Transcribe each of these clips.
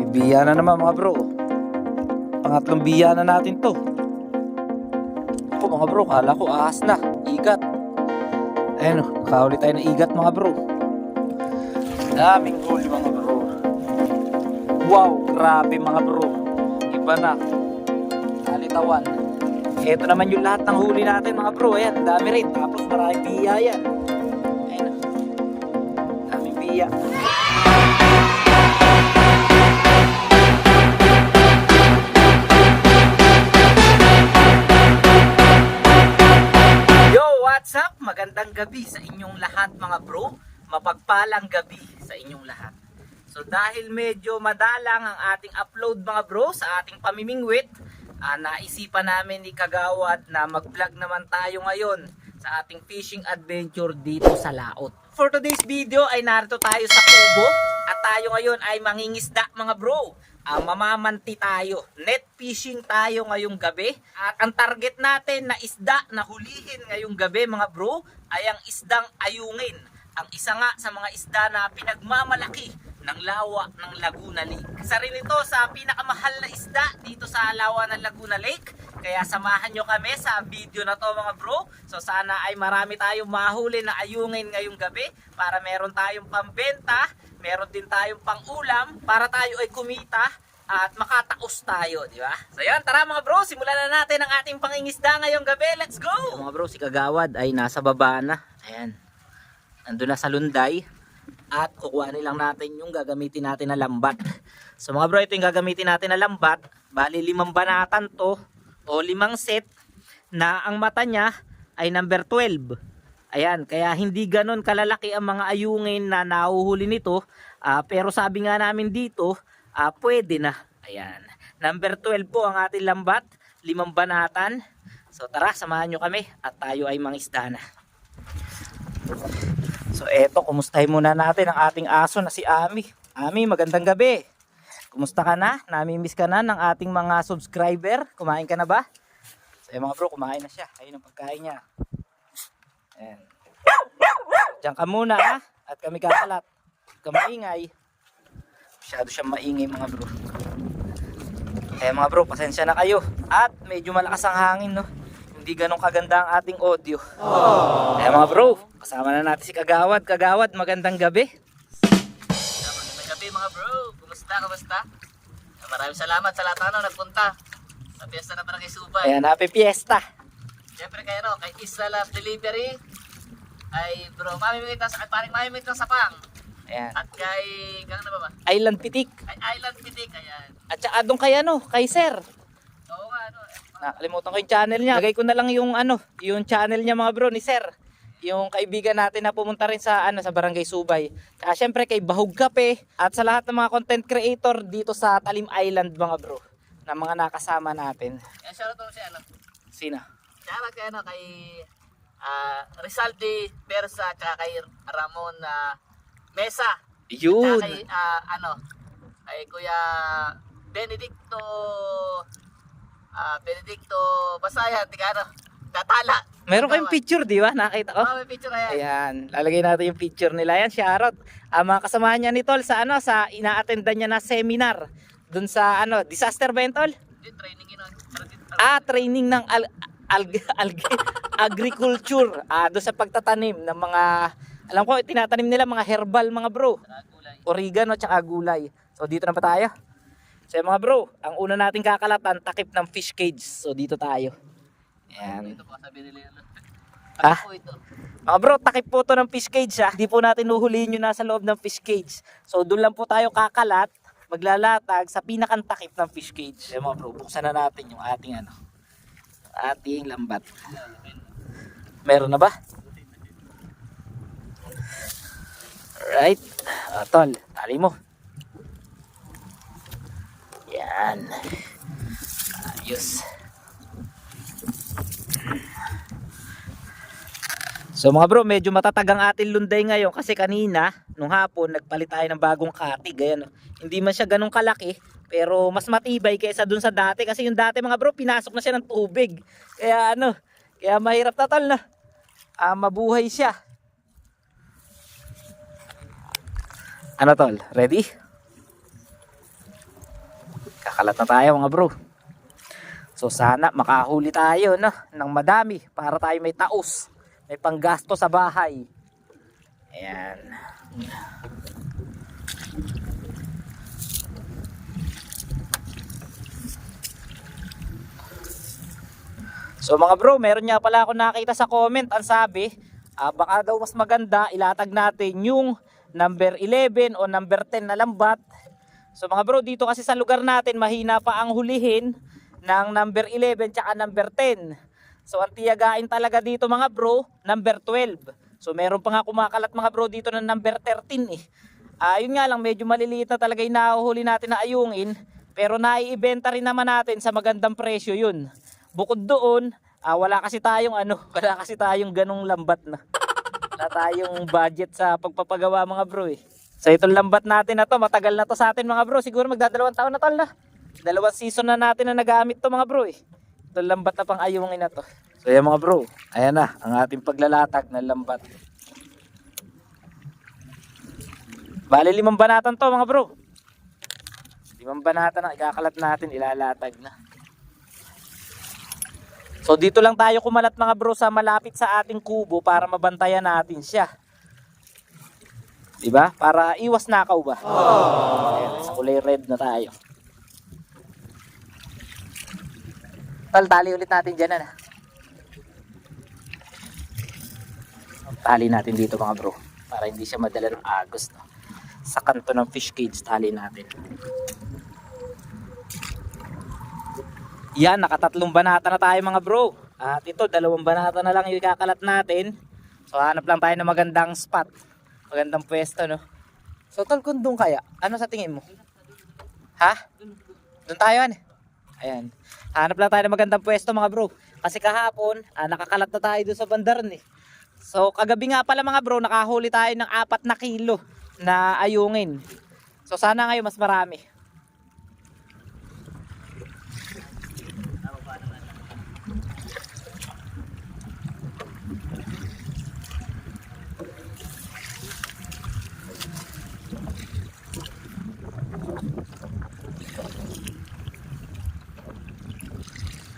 Nagbiya na naman mga bro. Pangatlong biya na natin to. Ako mga bro, kala ko ahas na. Igat. Ayun, nakahuli tayo ng igat mga bro. Daming huli mga bro. Wow, grabe mga bro. Iba na. Kalitawan. Ito naman yung lahat ng huli natin mga bro. Ayan, dami rin. Tapos maraming biya yan. Ayun, daming biya. What's up? Magandang gabi sa inyong lahat mga bro. Mapagpalang gabi sa inyong lahat. So dahil medyo madalang ang ating upload mga bro sa ating pamimingwit, naisipan namin ni Kagawad na mag-vlog naman tayo ngayon sa ating fishing adventure dito sa Laot. For today's video ay narito tayo sa Kubo at tayo ngayon ay mangingisda mga bro. Mamamanti tayo, net fishing tayo ngayong gabi at ang target natin na isda na hulihin ngayong gabi mga bro ay ang isdang ayungin, ang isa nga sa mga isda na pinagmamalaki ng lawa ng Laguna Lake. Isa rin ito sa pinakamahal na isda dito sa lawa ng Laguna Lake, kaya samahan nyo kami sa video na to mga bro. So sana ay marami tayong mahuli na ayungin ngayong gabi para meron tayong pambenta, meron din tayong pang-ulam para tayo ay kumita at makataos tayo, di ba? So yan, tara mga bro, simulan na natin ang ating pangingisda ngayong gabi. Let's go! So, mga bro, si Kagawad ay nasa baba na. Ayan. Nandun na sa lunday. At kukuhanin lang natin yung gagamitin natin na lambat. So mga bro, ito yung gagamitin natin na lambat. Bali 5 banatan to o 5 set na ang mata niya ay number 12. Ayan, kaya hindi ganon kalalaki ang mga ayungin na nahuhuli nito. Pero sabi nga namin dito, pwede na. Ayan, number 12 po ang ating lambat, 5 banatan. So tara, samahan nyo kami at tayo ay mangisda na. So eto, kumustahin muna natin ang ating aso na si Ami. Ami, magandang gabi. Kumusta ka na? Nami-miss ka na ng ating mga subscriber? Kumain ka na ba? So mga bro, kumain na siya. Ayun ang pagkain niya. Ayan. Diyan ka muna at kami kakalat. Kamaingay. Masyado siyang maingay mga bro. Kaya mga bro, pasensya na kayo. At medyo malakas ang hangin, no? Hindi ganun kaganda ang ating audio. Kaya mga bro, kasama na natin si Kagawad. Kagawad, magandang gabi. Magandang gabi mga bro. Kumusta? Maraming salamat sa lahat ng nagpunta sa piyesta na Barangay Subay. Ayan, happy fiesta. Siyempre kay Isla Love Delivery ay bro, mamimigit ng sapang. Ayan. At kay, gano'n na ba? Island Pitik. Island Pitik, ayan. At saka doon kay kay Sir. Oo nga, Nakalimutan ko yung channel niya. Lagay ko na lang yung yung channel niya mga bro ni Sir. Yung kaibigan natin na pumunta rin sa sa Barangay Subay. At syempre kay Bahog Kape at sa lahat ng mga content creator dito sa Talim Island mga bro, na mga nakasama natin. Yan, shoutout mo si Sino? Shoutout kay Rizaldi Persa at kay Ramon Mesa. Yun. At kay kay Kuya Benedicto Basaya, Tatala. Meron kayong picture, di ba? Nakita ko. May picture na yan. Ayan, lalagay natin yung picture nila. Yan, shoutout. Mga kasamahan niya ni Tol sa sa ina-attendan niya na seminar. Dun sa disaster ba yun, Tol? Training yun. Training ng agriculture. Doon sa pagtatanim ng mga, alam ko, tinatanim nila mga herbal mga bro. Oregano at saka gulay. So dito na pa tayo. So mga bro, ang una nating kakalatan, takip ng fish cage. So dito tayo. Ayan. Ito po sabi nila. Ah? Ito. Mga bro, takip po to ng fish cage ha. Hindi po natin uhulihin yun nasa loob ng fish cage. So doon lang po tayo kakalat, maglalatag sa pinakang takip ng fish cage. Ayan mga bro, buksan na natin yung ating ating lambat. Meron na ba? Alright. Tol, tali mo. Yan. Ayos. So mga bro, medyo matatag ang ating lunday ngayon kasi kanina, nung hapon, nagpalit tayo ng bagong katig. Ayan, hindi man siya ganun kalaki, pero mas matibay kaysa dun sa dati. Kasi yung dati mga bro, pinasok na siya ng tubig. Kaya kaya mahirap na tol na. Mabuhay siya. Ano tol? Ready? Kakalat na tayo mga bro. So sana makahuli tayo no, ng madami para tayo may taos. May panggasto sa bahay. Ayan. So mga bro, meron nga pala ako nakita sa comment. Ang sabi, baka daw mas maganda ilatag natin yung number 11 o number 10 na lambat. So mga bro, dito kasi sa lugar natin mahina pa ang hulihin ng number 11 tsaka number 10. So ang tiyagain talaga dito mga bro, number 12. So meron pa nga kumakalat mga bro dito ng number 13 eh. Yun nga lang, medyo maliliit na talaga yung nahuhuli natin na ayungin. Pero naiibenta rin naman natin sa magandang presyo yun. Bukod doon, wala kasi tayong ganong lambat na. Wala tayong budget sa pagpapagawa mga bro eh. So itong lambat natin na to, matagal na to sa atin mga bro. Siguro magdadalawang taon na to na. 2 season na natin na nagamit to mga bro eh. Itong lambat na pang ayungin na to. So yan mga bro, ayan na ang ating paglalatag ng lambat. Bali 5 banatan to mga bro. 5 banatan na ikakalat natin, ilalatag na. So dito lang tayo kumalat mga bro sa malapit sa ating kubo para mabantayan natin siya. Diba? Para iwas nakaw ba? Ayan, sa kulay red na tayo. Tali ulit natin dyan na. Tali natin dito mga bro para hindi siya madala ng agos no? Sa kanto ng fish cage tali natin. Yan, nakatatlong banata na tayo mga bro. At ito, 2 banata na lang yung ikakalat natin. So hanap lang tayo ng magandang spot, magandang pwesto no. So tol, kung doon kaya, ano sa tingin mo? Ha? Doon tayo ano? Ayan, hanap lang tayo ng magandang pwesto mga bro. Kasi kahapon, nakakalat na tayo doon sa bandaran eh. So kagabi nga pala mga bro, nakahuli tayo ng 4 na kilo na ayungin. So sana ngayon mas marami.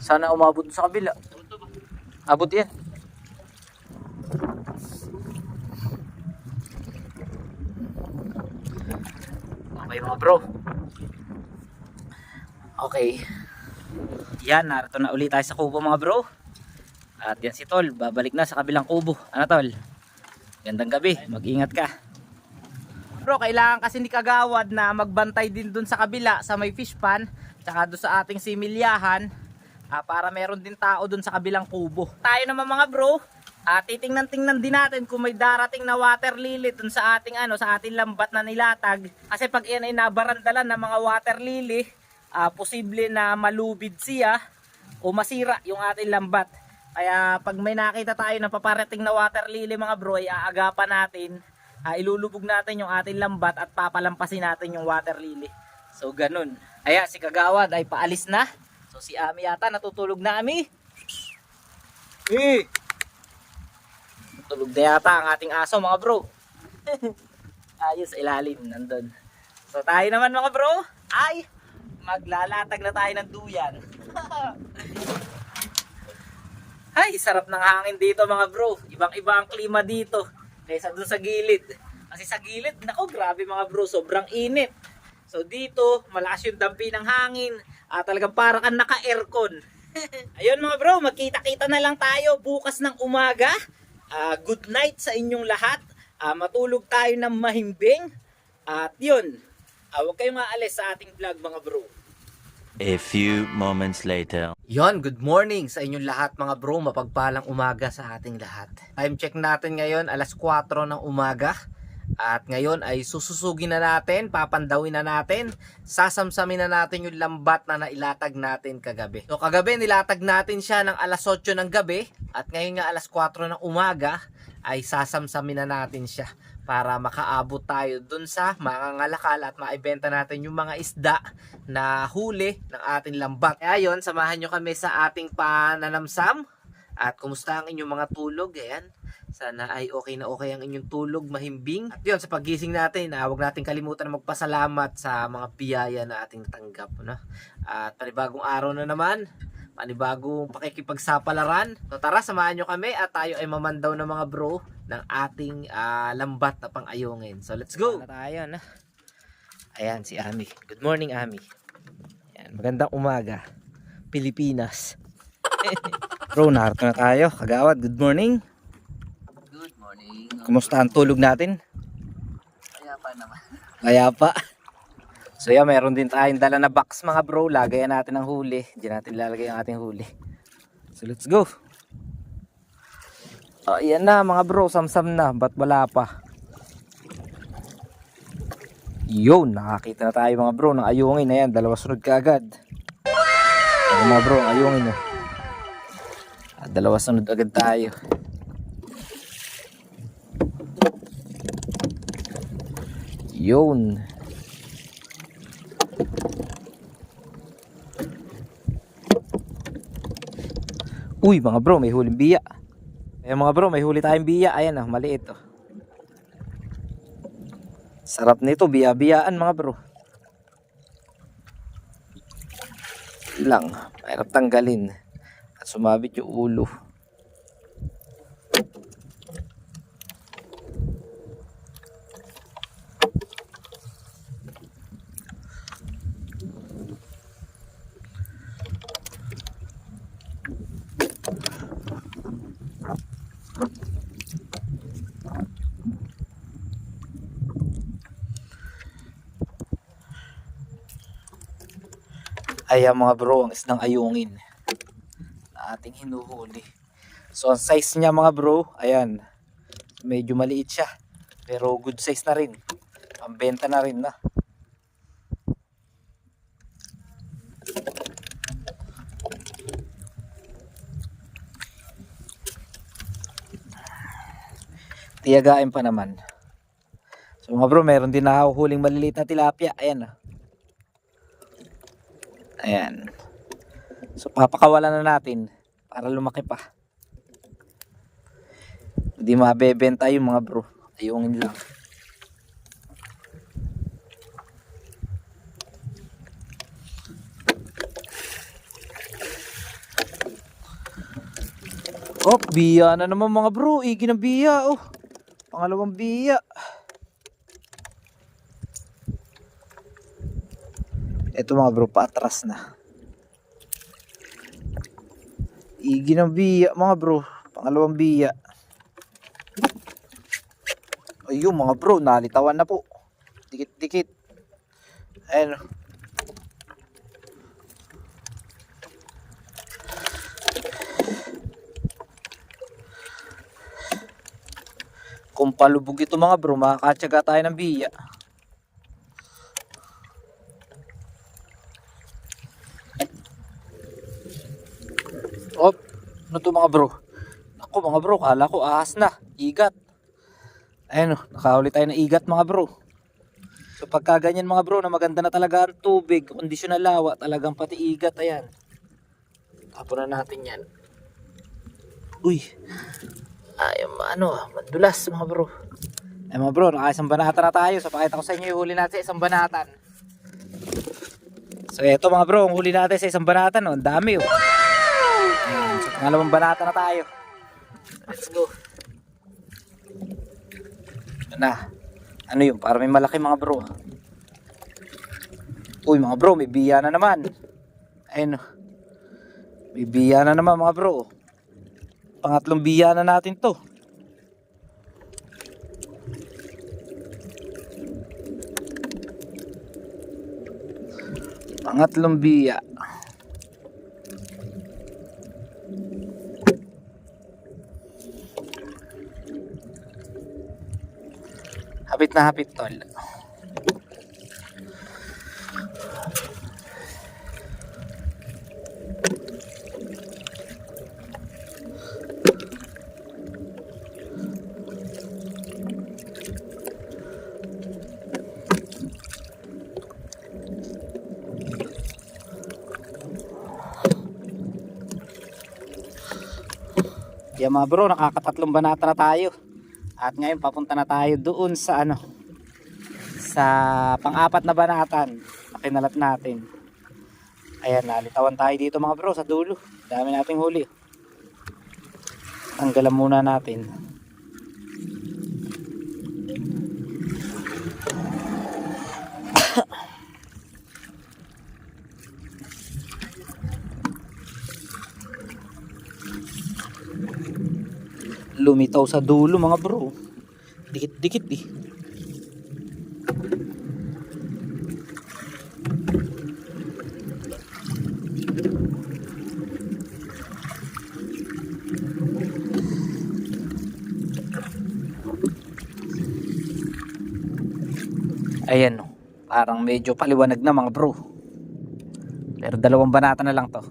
Sana umabot sa kabila. Abot yan. Okay mga bro. Okay. Yan, narito na ulit tayo sa kubo mga bro. At yan si Tol, babalik na sa kabilang kubo. Ano Tol? Gandang gabi, mag-ingat ka. Bro, kailangan kasi ni Kagawad na magbantay din dun sa kabila sa may fish pan. Tsaka dun sa ating similyahan. Para meron din tao dun sa kabilang kubo. Tayo naman mga bro, titingnan-tingnan din natin kung may darating na water lily dun sa ating sa ating lambat na nilatag. Kasi pag yan ay nabarandalan ng mga water lily, posible na malubid siya o masira yung ating lambat. Kaya pag may nakita tayo na paparating na water lily mga bro, ay aagapan natin, ilulubog natin yung ating lambat at papalampasin natin yung water lily. So ganun. Aya, si Kagawad ay paalis na. So si Ami yata natutulog na, Ami. Tulog na yata ang ating aso mga bro. Ayos, ilalim nandun. So tayo naman mga bro ay maglalatag na tayo ng duyan. Ay, sarap ng hangin dito mga bro. Ibang iba ang klima dito kaysa dun sa gilid. Kasi sa gilid, nako grabe mga bro, sobrang init. So dito, malakas yung dampi ng hangin. Talagang parang kang naka-aircon. Ayun mga bro, magkita-kita na lang tayo bukas ng umaga. Good night sa inyong lahat. Matulog tayo ng mahimbing. At yun, huwag kayong aalis sa ating vlog mga bro. A few moments later. Yon, good morning sa inyong lahat mga bro. Mapagpalang umaga sa ating lahat. Time check natin ngayon, 4:00 ng umaga. At ngayon ay sususugin na natin, papandawin na natin, sasamsamin na natin yung lambat na nailatag natin kagabi. So kagabi nilatag natin siya ng 8:00 ng gabi at ngayon nga 4:00 ng umaga ay sasamsamin na natin siya para makaabot tayo dun sa mangangalakal at maibenta natin yung mga isda na huli ng ating lambat. Kaya yun, samahan nyo kami sa ating pananamsam. At kumusta ang inyong mga tulog? Ayan. Sana ay okay na okay ang inyong tulog, mahimbing. At yun, sa paggising natin, huwag natin kalimutan na magpasalamat sa mga biyaya na ating natanggap. No? At panibagong araw na naman, panibagong pakikipagsapalaran. So tara, samahan nyo kami at tayo ay mamandaw ng mga bro ng ating lambat na pang-ayungin. So let's go! Na tayo, na. Ayan, si Ami. Good morning, Ami. Ayan, magandang umaga. Pilipinas. Bro, narito na tayo. Kagawad, good morning. Good morning. Kumusta ang tulog natin? Kaya pa naman. Kaya pa. So yeah, meron din tayong dala na box mga bro. Lagayan natin ang huli. Diyan natin lalagay ang ating huli. So let's go. Oh, yan na mga bro. Samsam na. Ba't wala pa? Yun, nakakita na tayo mga bro ng ayungin. Ayan, dalawa sunod ka agad. Ayan mga bro, ang ayungin no. Dalawa sunod agad tayo. Yun. Uy mga bro, may huling biya. Ayan mga bro, may huli tayong biya. Ayan oh, maliit oh. Sarap nito, biya-biyaan mga bro. Lang, mahirap tanggalin. At sumabit yung ulo. Ayan mga bro, ang isdang ayungin na ating hinuhuli. So ang size niya mga bro, ayan, medyo maliit siya, pero good size na rin, pambenta na rin na. Tiyagain pa naman. So mga bro, meron din nahuhuling maliliit na tilapia. Ayan ah. Ayan. So papakawalan na natin para lumaki pa. Hindi mabebenta yung mga bro. Ayungin lang. Oh, biya na naman mga bro. Igi ng biya oh. Pangalawang biya. Ito mga bro, paatras na. Igi ng biya mga bro. Pangalawang biya. Ayun mga bro, nalitawan na po. Dikit-dikit. Ayan. Kung palubog ito mga bro, makakatsaga tayo ng biya. Oh, ano to mga bro? Ako mga bro, kala ko ahas na, igat. Ayun, nakahuli tayo ng igat mga bro. So pagka ganyan mga bro, na maganda na talaga ang tubig, kondisyon na lawa, talagang pati igat, ayan. Tapon na natin yan. Uy, ay madulas mga bro. Ay mga bro, naka isang banatan na tayo. So pakita ko sa inyo yung huli natin sa isang banatan. So eto mga bro, ang huli natin sa isang banatan, oh, ang dami oh. Ayan, so pangalawang banata na tayo. Let's go. Ano yun? Para may malaki mga bro. Uy mga bro, may biya na naman. Ayun. May biya na naman mga bro. Pangatlong biya na natin to. Pangatlong biya. Hapit na hapit tol. Yan mga bro, nakakatatlong banata na tayo. At ngayon papunta na tayo doon sa sa pang-apat na banatan na kinalat natin. Ayan, nalitawan tayo dito mga bro sa dulo. Dami nating huli. Tanggalan muna natin. Lumitaw sa dulo mga bro. Dikit-dikit eh. Ayan, no. Parang medyo paliwanag na mga bro. Pero dalawang banata na lang to.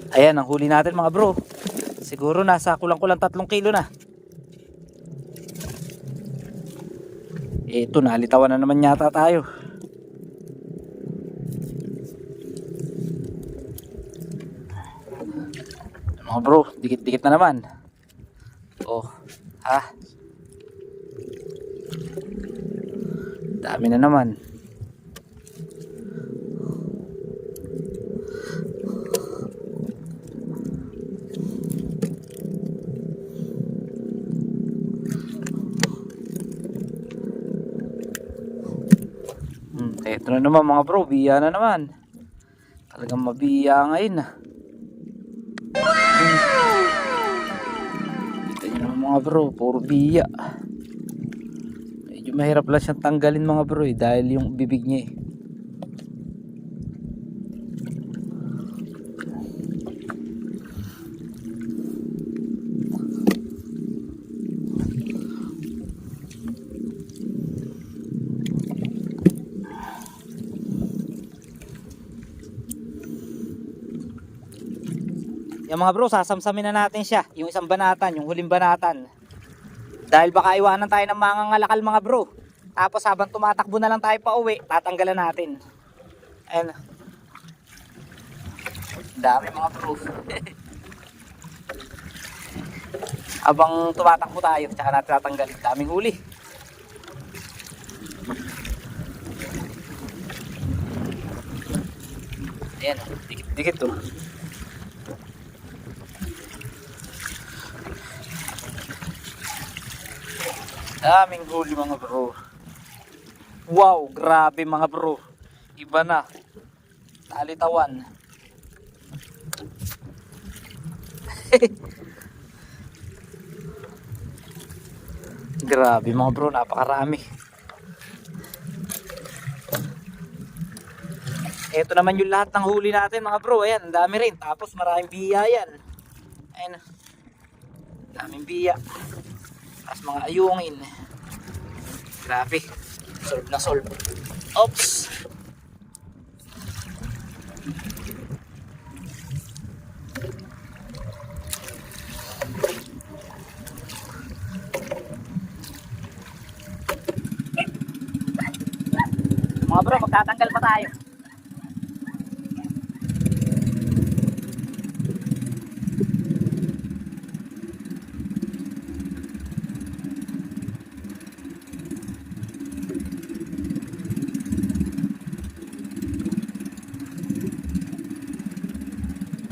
Ayan ang huli natin mga bro. Siguro nasa kulang-kulang 3 kilo na. Ito, nalitawan na naman yata tayo. Mga bro, dikit-dikit na naman. Oh, ha? Dami na naman. Ito na naman mga bro, biya na naman. Talagang mabiya ngayon na. Kita nyo naman mga bro, puro biya. Medyo mahirap lang siyang tanggalin mga bro dahil yung bibig niya eh. Yung mga bro, sasamsamin na natin siya. Yung isang banatan, yung huling banatan. Dahil baka iwanan tayo ng mga ngalakal mga bro. Tapos habang tumatakbo na lang tayo pa uwi, tatanggalan natin. Ayan. Dami mga bro. Habang tumatakbo tayo, tsaka natin tatanggalin. Daming huli. Ayan, dikit-dikit to. Daming huli mga bro. Wow, grabe mga bro. Iba na. Nalitawan. Grabe mga bro, napakarami. Ito naman yung lahat ng huli natin mga bro. Ayan, ang dami rin. Tapos maraming biya yan. Ayan. Daming biya. Tapos mga ayungin. Grabe. Solve na solve. Oops. Mga bro, magtatanggal pa tayo.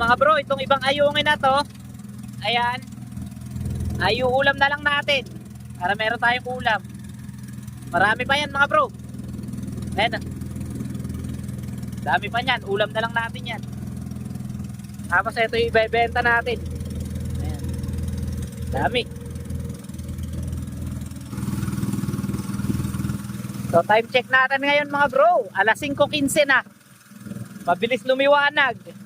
Mga bro, itong ibang ayungin na to, ayan, ay ulam na lang natin para meron tayong ulam. Marami pa yan mga bro. Ayan, dami pa yan, ulam na lang natin yan. Tapos ito yung ibebenta natin. Ayan, dami. So time check natin ngayon mga bro, alas 5:15 na. Mabilis lumiwanag.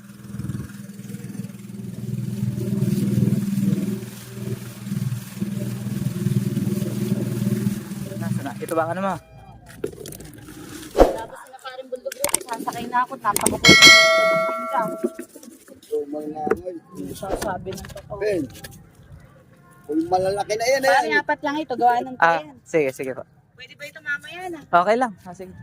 Ito ba ano mo? Tapos na parang bundok rin, sasakay na ako, tapos ako yung ka. Sasabi ng totoo. Ben, kung malalaki na yan, Parang apat lang ito, gawa ng tayan. Sige, sige po. Pwede ba ito mamaya na? Okay lang. Sige.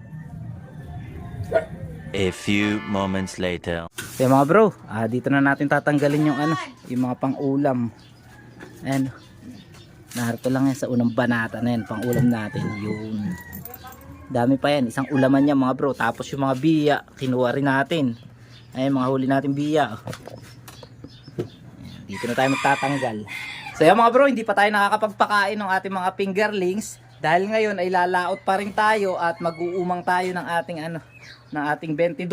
A few moments later. So mga bro, dito na natin tatanggalin yung yung mga pang-ulam. Ayan. Narito lang yan sa unang banata na yan, pang-ulam natin. Yun. Dami pa yan, isang ulaman niya mga bro. Tapos yung mga biya, kinuha rin natin. Ayan, mga huli natin biya. Ayan, dito na tayo magtatanggal. So yan mga bro, hindi pa tayo nakakapagpakain ng ating mga fingerlings. Dahil ngayon ay lalaot pa rin tayo at mag-uumang tayo ng ating 22.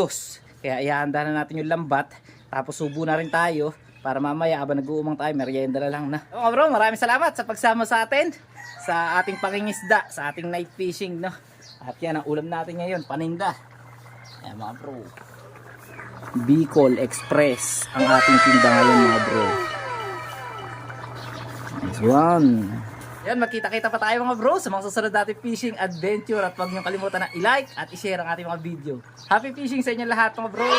Kaya ihahanda na natin yung lambat. Tapos subo na rin tayo. Para mamaya habang nag-uumang tayo, merienda na lang na. So, mga bro, maraming salamat sa pagsama sa atin. Sa ating pangingisda, sa ating night fishing, no? At yan ang ulam natin ngayon, paninda. Ayan mga bro. Bicol Express ang ating tinda ngayon mga bro. Nice one. Yan, magkita-kita pa tayo mga bro sa mga susunod nating fishing adventure. At huwag niyong kalimutan na i-like at i-share ang ating mga video. Happy fishing sa inyo lahat mga bro!